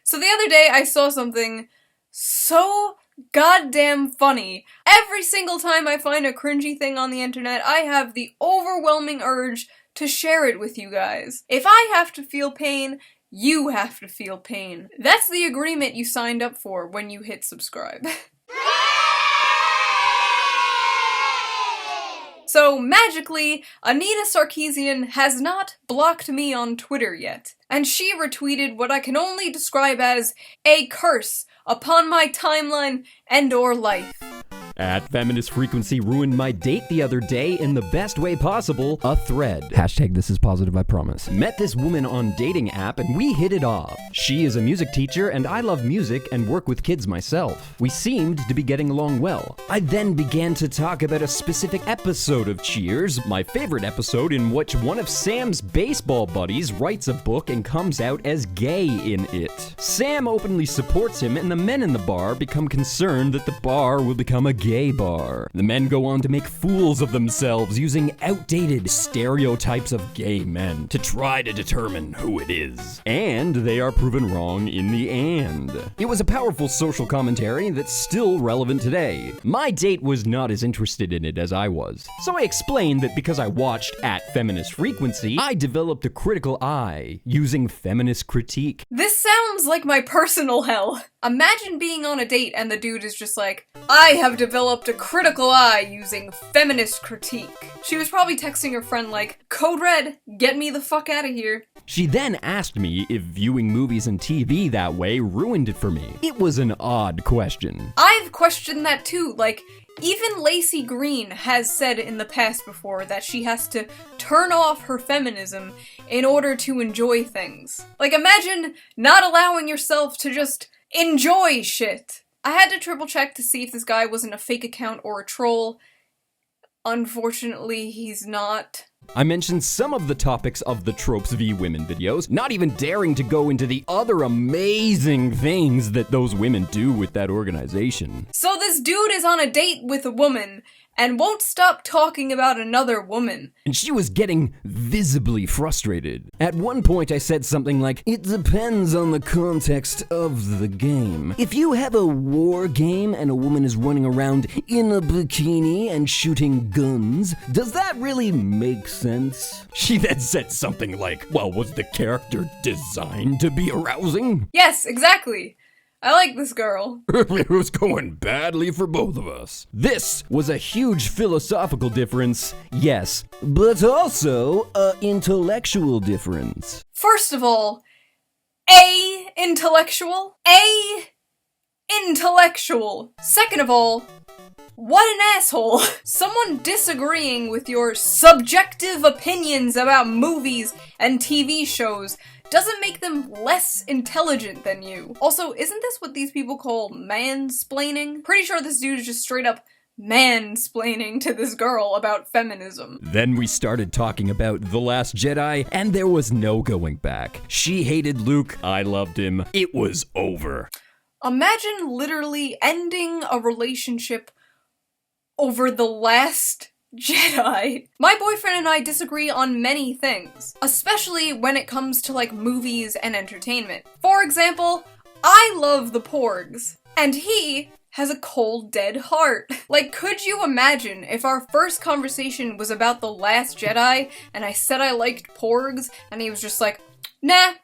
So the other day I saw something so goddamn funny. Every single time I find a cringy thing on the internet, I have the overwhelming urge to share it with you guys. If I have to feel pain, you have to feel pain. That's the agreement you signed up for when you hit subscribe. So, magically, Anita Sarkeesian has not blocked me on Twitter yet, and she retweeted what I can only describe as a curse upon my timeline and/or life. At Feminist Frequency ruined my date the other day in the best way possible, a thread. Hashtag this is positive, I promise. Met this woman on dating app and we hit it off. She is a music teacher and I love music and work with kids myself. We seemed to be getting along well. I then began to talk about a specific episode of Cheers, my favorite episode in which one of Sam's baseball buddies writes a book and comes out as gay in it. Sam openly supports him and the men in the bar become concerned that the bar will become a gay bar. The men go on to make fools of themselves using outdated stereotypes of gay men to try to determine who it is. And they are proven wrong in the end. It was a powerful social commentary that's still relevant today. My date was not as interested in it as I was. So I explained that because I watched At Feminist Frequency, I developed a critical eye using feminist critique. This sounds like my personal hell. Imagine being on a date and the dude is just like, I have developed a critical eye using feminist critique. She was probably texting her friend like, Code Red, get me the fuck out of here. She then asked me if viewing movies and TV that way ruined it for me. It was an odd question. I've questioned that too, like, even Lacey Green has said in the past before that she has to turn off her feminism in order to enjoy things. Like, imagine not allowing yourself to just enjoy shit. I had to triple check to see if this guy wasn't a fake account or a troll. Unfortunately, he's not. I mentioned some of the topics of the Tropes v Women videos, not even daring to go into the other amazing things that those women do with that organization. So this dude is on a date with a woman and won't stop talking about another woman. And she was getting visibly frustrated. At one point I said something like, it depends on the context of the game. If you have a war game and a woman is running around in a bikini and shooting guns, does that really make sense? She then said something like, well, was the character designed to be arousing? Yes, exactly. I like this girl. It was going badly for both of us. This was a huge philosophical difference, yes, but also a intellectual difference. First of all, intellectual. Second of all, what an asshole. Someone disagreeing with your subjective opinions about movies and TV shows doesn't make them less intelligent than you. Also, isn't this what these people call mansplaining? Pretty sure this dude is just straight up mansplaining to this girl about feminism. Then we started talking about The Last Jedi, and there was no going back. She hated Luke, I loved him. It was over. Imagine literally ending a relationship over The Last Jedi. My boyfriend and I disagree on many things, especially when it comes to like movies and entertainment. For example, I love the Porgs, and he has a cold, dead heart. Like, could you imagine if our first conversation was about The Last Jedi and I said I liked Porgs and he was just like, nah,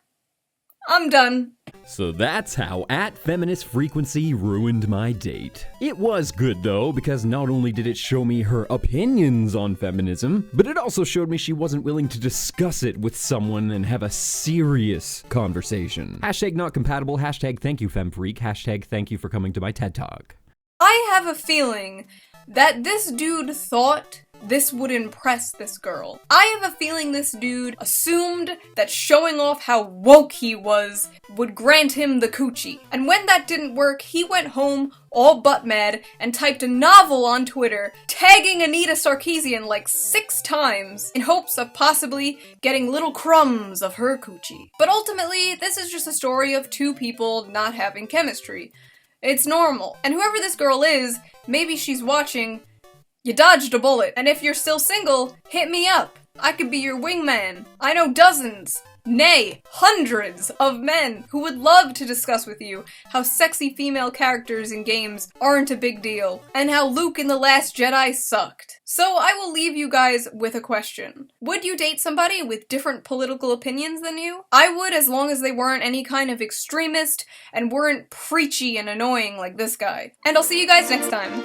I'm done. So that's how At Feminist Frequency ruined my date. It was good though, because not only did it show me her opinions on feminism, but it also showed me she wasn't willing to discuss it with someone and have a serious conversation. Hashtag not compatible, hashtag thank you femfreak, hashtag thank you for coming to my TED Talk. I have a feeling that this dude thought this would impress this girl. I have a feeling this dude assumed that showing off how woke he was would grant him the coochie. And when that didn't work, he went home all butt mad and typed a novel on Twitter, tagging Anita Sarkeesian like 6 times in hopes of possibly getting little crumbs of her coochie. But ultimately, this is just a story of 2 people not having chemistry. It's normal. And whoever this girl is, maybe she's watching, you dodged a bullet. And if you're still single, hit me up. I could be your wingman. I know dozens nay, hundreds of men who would love to discuss with you how sexy female characters in games aren't a big deal, and how Luke in The Last Jedi sucked. So I will leave you guys with a question. Would you date somebody with different political opinions than you? I would, as long as they weren't any kind of extremist and weren't preachy and annoying like this guy. And I'll see you guys next time.